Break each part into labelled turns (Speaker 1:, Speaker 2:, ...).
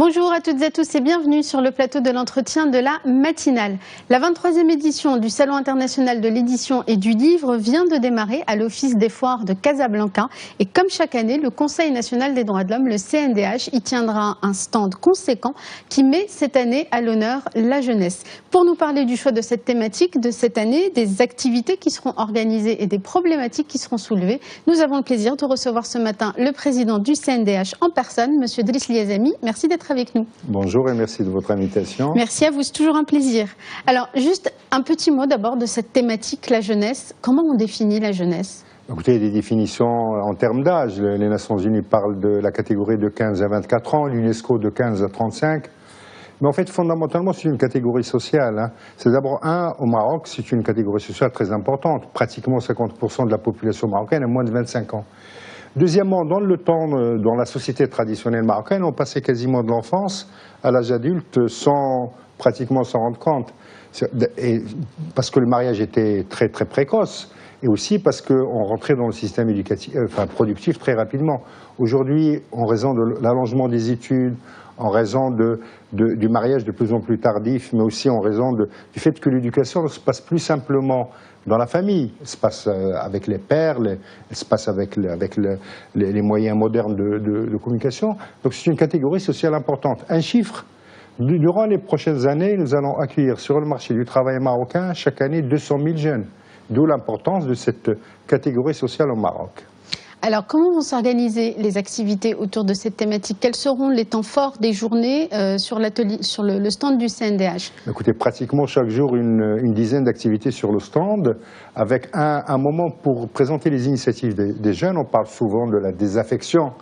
Speaker 1: Bonjour à toutes et à tous et bienvenue sur le plateau de l'entretien de la matinale. La 23e édition du Salon international de l'édition et du livre vient de démarrer à l'Office des foires de Casablanca. Et comme chaque année, le Conseil national des droits de l'homme, le CNDH, y tiendra un stand conséquent qui met cette année à l'honneur la jeunesse. Pour nous parler du choix de cette thématique de cette année, des activités qui seront organisées et des problématiques qui seront soulevées, nous avons le plaisir de recevoir ce matin le président du CNDH en personne, M. Driss Liazami. Merci d'être avec nous.
Speaker 2: Bonjour et merci de votre invitation.
Speaker 1: Merci à vous, c'est toujours un plaisir. Alors, juste un petit mot d'abord de cette thématique, la jeunesse. Comment on définit la jeunesse ?
Speaker 2: Écoutez, il y a des définitions en termes d'âge. Les Nations Unies parlent de la catégorie de 15 à 24 ans, l'UNESCO de 15 à 35. Mais en fait, fondamentalement, c'est une catégorie sociale. C'est d'abord, au Maroc, c'est une catégorie sociale très importante. Pratiquement 50% de la population marocaine a moins de 25 ans. Deuxièmement, dans le temps, dans la société traditionnelle marocaine, on passait quasiment de l'enfance à l'âge adulte pratiquement sans rendre compte. Parce que le mariage était très très précoce et aussi parce qu'on rentrait dans le système éducatif, productif très rapidement. Aujourd'hui, en raison de l'allongement des études, en raison du mariage de plus en plus tardif, mais aussi en raison du fait que l'éducation ne se passe plus simplement dans la famille, elle se passe avec les pères, elle se passe avec les moyens modernes de communication. Donc c'est une catégorie sociale importante. Un chiffre, durant les prochaines années, nous allons accueillir sur le marché du travail marocain chaque année 200 000 jeunes, d'où l'importance de cette catégorie sociale au Maroc.
Speaker 1: Alors, comment vont s'organiser les activités autour de cette thématique? Quels seront les temps forts des journées sur le stand du CNDH?
Speaker 2: Écoutez, pratiquement chaque jour, une dizaine d'activités sur le stand, avec un moment pour présenter les initiatives des jeunes. On parle souvent de la désaffection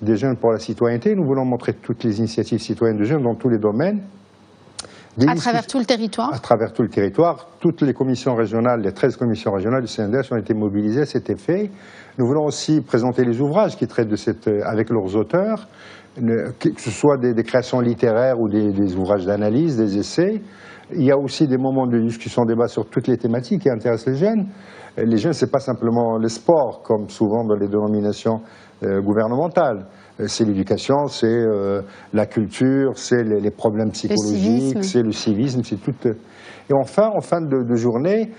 Speaker 2: des jeunes pour la citoyenneté. Nous voulons montrer toutes les initiatives citoyennes de jeunes dans tous les domaines.
Speaker 1: À travers tout le territoire? À
Speaker 2: travers tout le territoire. Toutes les commissions régionales, les 13 commissions régionales du CNDH ont été mobilisées à cet effet. Nous voulons aussi présenter les ouvrages qui traitent avec leurs auteurs, que ce soit des créations littéraires ou des ouvrages d'analyse, des essais. Il y a aussi des moments de discussion, débat sur toutes les thématiques qui intéressent les jeunes. Les jeunes, ce n'est pas simplement le sport, comme souvent dans les dénominations gouvernementales. C'est l'éducation, c'est la culture, c'est les problèmes psychologiques, c'est le civisme, c'est tout. Et enfin, en fin de journée,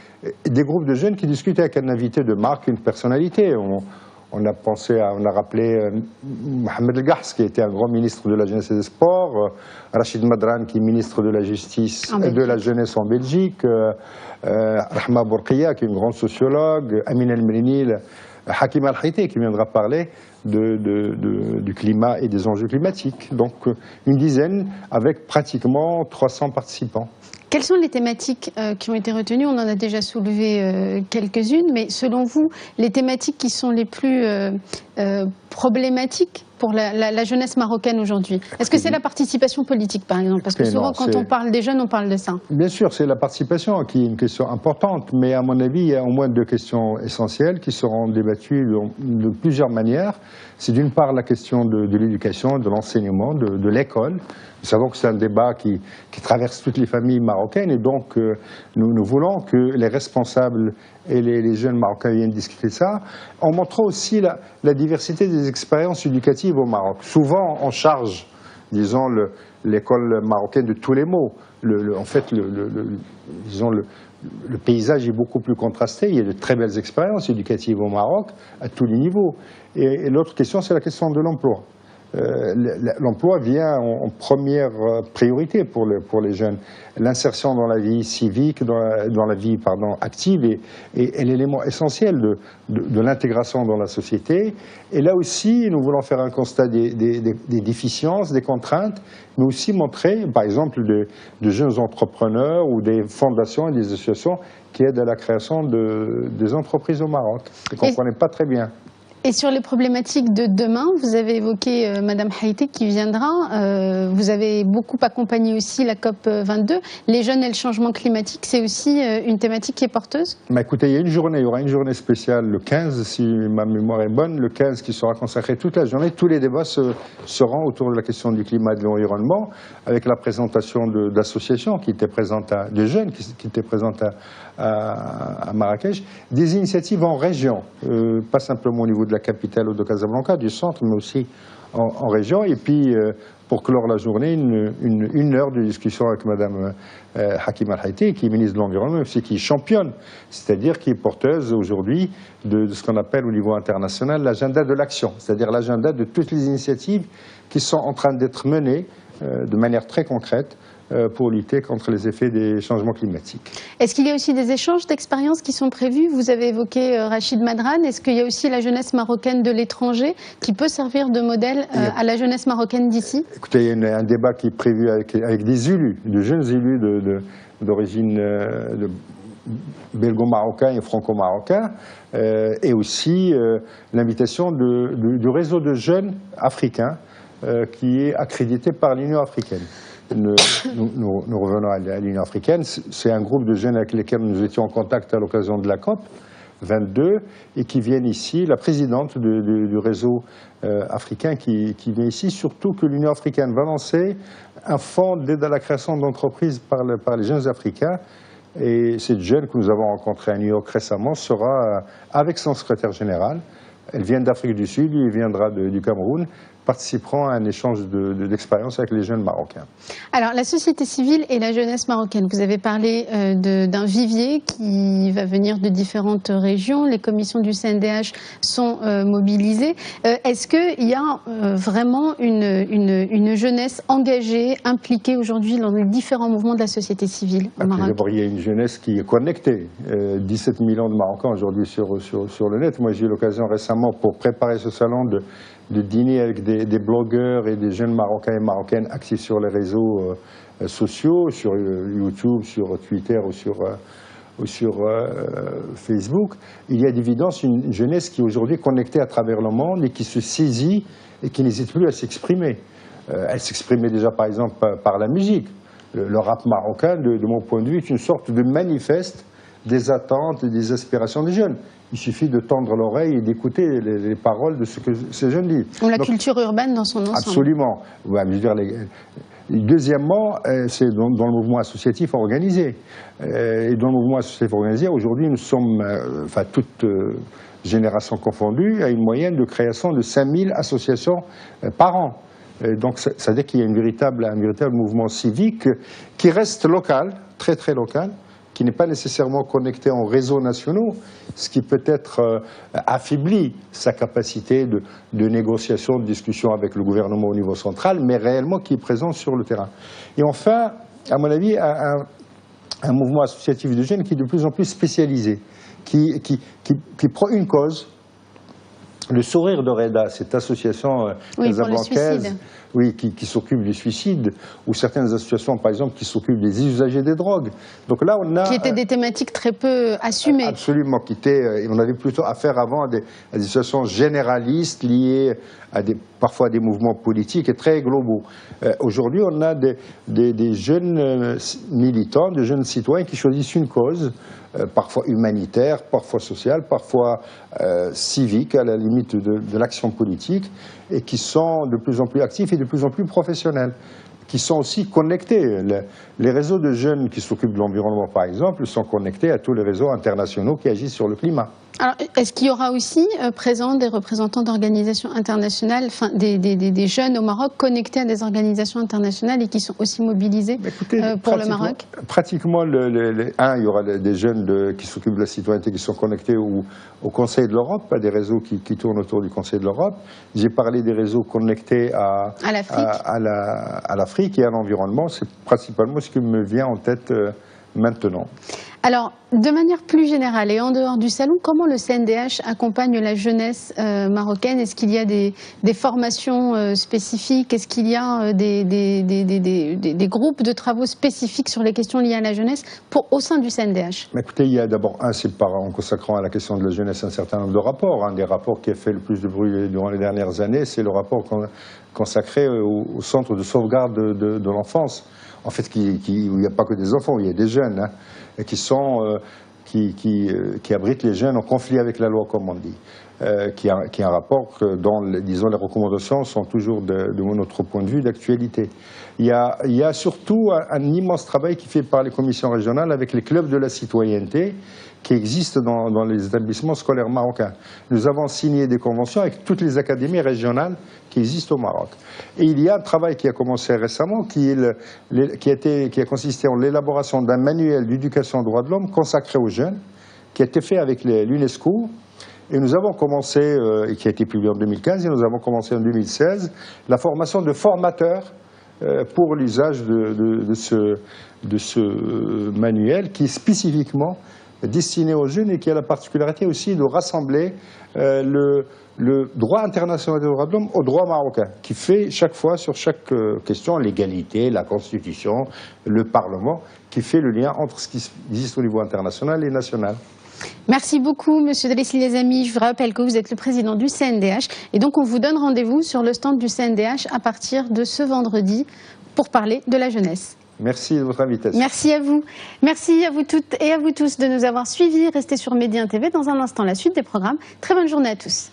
Speaker 2: des groupes de jeunes qui discutent avec un invité de marque, une personnalité. On a rappelé Mohamed El Ghas, qui était un grand ministre de la jeunesse et des sports, Rachid Madran, qui est ministre de la justice et de la jeunesse en Belgique, Rahma Bourqiya, qui est une grande sociologue, Amin El Mrinil, Hakim Al-Haïté, qui viendra parler du climat et des enjeux climatiques. Donc une dizaine avec pratiquement 300 participants.
Speaker 1: Quelles sont les thématiques qui ont été retenues? On en a déjà soulevé quelques-unes, mais selon vous, les thématiques qui sont les plus problématiques pour la jeunesse marocaine aujourd'hui? Est-ce que c'est la participation politique, par exemple? Parce que souvent, quand on parle des jeunes, on parle de ça.
Speaker 2: Bien sûr, c'est la participation qui est une question importante, mais à mon avis, il y a au moins deux questions essentielles qui seront débattues de plusieurs manières. C'est d'une part la question de l'éducation, de l'enseignement, de l'école. Nous savons que c'est un débat qui traverse toutes les familles marocaines et donc nous voulons que les responsables et les jeunes marocains viennent discuter de ça. On montrera aussi la diversité des expériences éducatives au Maroc. Souvent, on charge, disons, l'école marocaine de tous les maux. En fait, disons, le paysage est beaucoup plus contrasté. Il y a de très belles expériences éducatives au Maroc à tous les niveaux. Et l'autre question, c'est la question de l'emploi. L'emploi vient en première priorité pour les jeunes. L'insertion dans la vie civique, dans la vie active est l'élément essentiel de l'intégration dans la société. Et là aussi, nous voulons faire un constat des déficiences, des contraintes, mais aussi montrer, par exemple, de jeunes entrepreneurs ou des fondations et des associations qui aident à la création des entreprises au Maroc, et qu'on ne connaît pas très bien.
Speaker 1: Et sur les problématiques de demain, vous avez évoqué Madame Haïté qui viendra. Vous avez beaucoup accompagné aussi la COP 22. Les jeunes et le changement climatique, c'est aussi une thématique qui est porteuse?
Speaker 2: Écoutez, il y aura une journée spéciale le 15, si ma mémoire est bonne, le 15 qui sera consacré toute la journée. Tous les débats seront autour de la question du climat et de l'environnement, avec la présentation d'associations qui étaient présentes, de jeunes qui étaient présentes à Marrakech, des initiatives en région, pas simplement au niveau de la capitale ou de Casablanca, du centre, mais aussi en région. Et puis, pour clore la journée, une heure de discussion avec Mme Hakim Al-Haiti, qui est ministre de l'Environnement, mais qui est championne, c'est-à-dire qui est porteuse aujourd'hui de ce qu'on appelle au niveau international l'agenda de l'action, c'est-à-dire l'agenda de toutes les initiatives qui sont en train d'être menées de manière très concrète pour lutter contre les effets des changements climatiques.
Speaker 1: Est-ce qu'il y a aussi des échanges d'expériences qui sont prévus? Vous avez évoqué Rachid Madran. Est-ce qu'il y a aussi la jeunesse marocaine de l'étranger qui peut servir de modèle à la jeunesse marocaine d'ici? Écoutez,
Speaker 2: il y a un débat qui est prévu avec des élus, de jeunes élus d'origine belgo-marocain et franco-marocain, et aussi l'invitation du réseau de jeunes africains qui est accrédité par l'Union africaine. Nous revenons à l'Union africaine. C'est un groupe de jeunes avec lesquels nous étions en contact à l'occasion de la COP 22 et qui viennent ici, la présidente du réseau africain qui vient ici, surtout que l'Union africaine va lancer un fonds d'aide à la création d'entreprises par les jeunes africains. Et cette jeune que nous avons rencontrée à New York récemment sera avec son secrétaire général. Elle vient d'Afrique du Sud, il viendra du Cameroun, participeront à un échange d'expériences avec les jeunes marocains.
Speaker 1: Alors, la société civile et la jeunesse marocaine, vous avez parlé d'un vivier qui va venir de différentes régions. Les commissions du CNDH sont mobilisées. Est-ce qu'il y a vraiment une jeunesse engagée, impliquée aujourd'hui dans les différents mouvements de la société civile au Maroc?
Speaker 2: D'abord, il y a une jeunesse qui est connectée. 17 millions de Marocains aujourd'hui sur le net. Moi, j'ai eu l'occasion récemment, pour préparer ce salon, de dîner avec des blogueurs et des jeunes Marocains et Marocaines actifs sur les réseaux sociaux, sur YouTube, sur Twitter ou sur Facebook. Il y a d'évidence une jeunesse qui est aujourd'hui connectée à travers le monde et qui se saisit et qui n'hésite plus à s'exprimer. Elle s'exprimait déjà par exemple par la musique. Le rap marocain, de mon point de vue, est une sorte de manifeste des attentes et des aspirations des jeunes. Il suffit de tendre l'oreille et d'écouter les paroles de ce que ces jeunes disent.
Speaker 1: Ou la culture urbaine dans son ensemble.
Speaker 2: Absolument. Ouais, mais je veux dire, deuxièmement, c'est dans le mouvement associatif organisé. Et dans le mouvement associatif organisé, aujourd'hui, nous sommes, toutes générations confondues, à une moyenne de création de 5000 associations par an. Donc, ça veut dire qu'il y a un véritable mouvement civique qui reste local, très très local, qui n'est pas nécessairement connecté en réseaux nationaux, ce qui peut-être affaiblit sa capacité de négociation, de discussion avec le gouvernement au niveau central, mais réellement qui est présent sur le terrain. Et enfin, à mon avis, un mouvement associatif de jeunes qui est de plus en plus spécialisé, qui prend une cause. Le Sourire de Reda, cette association casablancaise qui s'occupe du suicide, ou certaines associations, par exemple, qui s'occupent des usagers des drogues. Donc là, on a
Speaker 1: qui étaient des thématiques très peu assumées.
Speaker 2: Absolument, on avait plutôt affaire avant à des associations généralistes liées à parfois à des mouvements politiques et très globaux. Aujourd'hui, on a des jeunes militants, des jeunes citoyens qui choisissent une cause, parfois humanitaire, parfois sociale, parfois civique, à la limite de l'action politique, et qui sont de plus en plus actifs et de plus en plus professionnels, qui sont aussi connectés. Les réseaux de jeunes qui s'occupent de l'environnement, par exemple, sont connectés à tous les réseaux internationaux qui agissent sur le climat.
Speaker 1: Alors, est-ce qu'il y aura aussi présents des représentants d'organisations internationales, enfin des jeunes au Maroc connectés à des organisations internationales et qui sont aussi mobilisés pour le Maroc?
Speaker 2: Pratiquement, il y aura des jeunes qui s'occupent de la citoyenneté qui sont connectés au Conseil de l'Europe, à des réseaux qui tournent autour du Conseil de l'Europe. J'ai parlé des réseaux connectés à l'Afrique et à l'environnement. C'est principalement ce qui me vient en tête maintenant.
Speaker 1: Alors, de manière plus générale et en dehors du salon, comment le CNDH accompagne la jeunesse marocaine? Est-ce qu'il y a des formations spécifiques? Est-ce qu'il y a des groupes de travaux spécifiques sur les questions liées à la jeunesse au sein du CNDH?
Speaker 2: Écoutez, il y a d'abord en consacrant à la question de la jeunesse un certain nombre de rapports. Un des rapports qui a fait le plus de bruit durant les dernières années, c'est le rapport consacré au Centre de sauvegarde de l'enfance. En fait, où il n'y a pas que des enfants, il y a des jeunes, qui abritent les jeunes en conflit avec la loi, comme on dit. qui est un rapport dont, disons, les recommandations sont toujours, de notre point de vue, d'actualité. Il y a surtout un immense travail qui est fait par les commissions régionales avec les clubs de la citoyenneté qui existent dans les établissements scolaires marocains. Nous avons signé des conventions avec toutes les académies régionales qui existent au Maroc. Et il y a un travail qui a commencé récemment qui a consisté en l'élaboration d'un manuel d'éducation aux droits de l'homme consacré aux jeunes, qui a été fait avec l'UNESCO. Et nous avons commencé, et qui a été publié en 2015, et nous avons commencé en 2016, la formation de formateurs pour l'usage de ce manuel qui est spécifiquement destiné aux jeunes et qui a la particularité aussi de rassembler le droit international des droits de l'homme au droit marocain, qui fait chaque fois, sur chaque question, l'égalité, la Constitution, le Parlement, qui fait le lien entre ce qui existe au niveau international et national.
Speaker 1: Merci beaucoup, Monsieur Dresli Lezami. Je vous rappelle que vous êtes le président du CNDH et donc on vous donne rendez-vous sur le stand du CNDH à partir de ce vendredi pour parler de la jeunesse.
Speaker 2: Merci de votre invitation.
Speaker 1: Merci à vous. Merci à vous toutes et à vous tous de nous avoir suivis. Restez sur Médien TV. Dans un instant, la suite des programmes. Très bonne journée à tous.